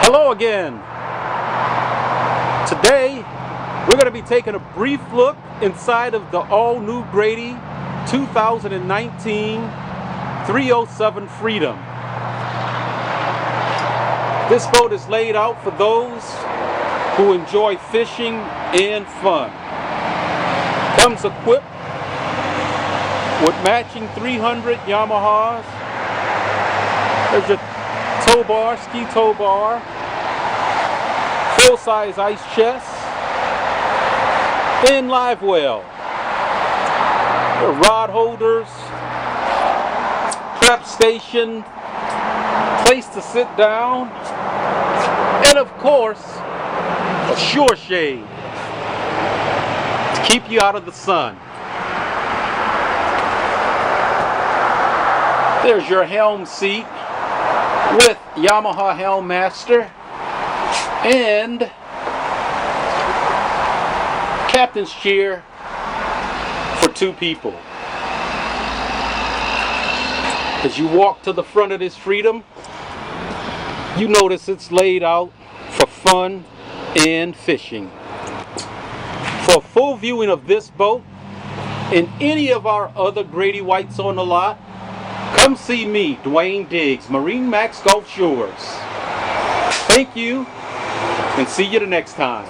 Hello again. Today we're going to be taking a brief look inside of the all-new Grady 2019 307 Freedom. This boat is laid out for those who enjoy fishing and fun. Comes equipped with matching 300 Yamahas. There's your tow bar, ski tow bar, full-size ice chest, and live well. There are rod holders, prep station, place to sit down, and of course, a shore shade to keep you out of the sun. There's your helm seat with Yamaha Helm Master and captain's chair for two people. As you walk to the front of this Freedom, you notice it's laid out for fun and fishing. For a full viewing of this boat and any of our other Grady-Whites on the lot, come see me, Dwayne Diggs, MarineMax Gulf Shores. Thank you, and see you the next time.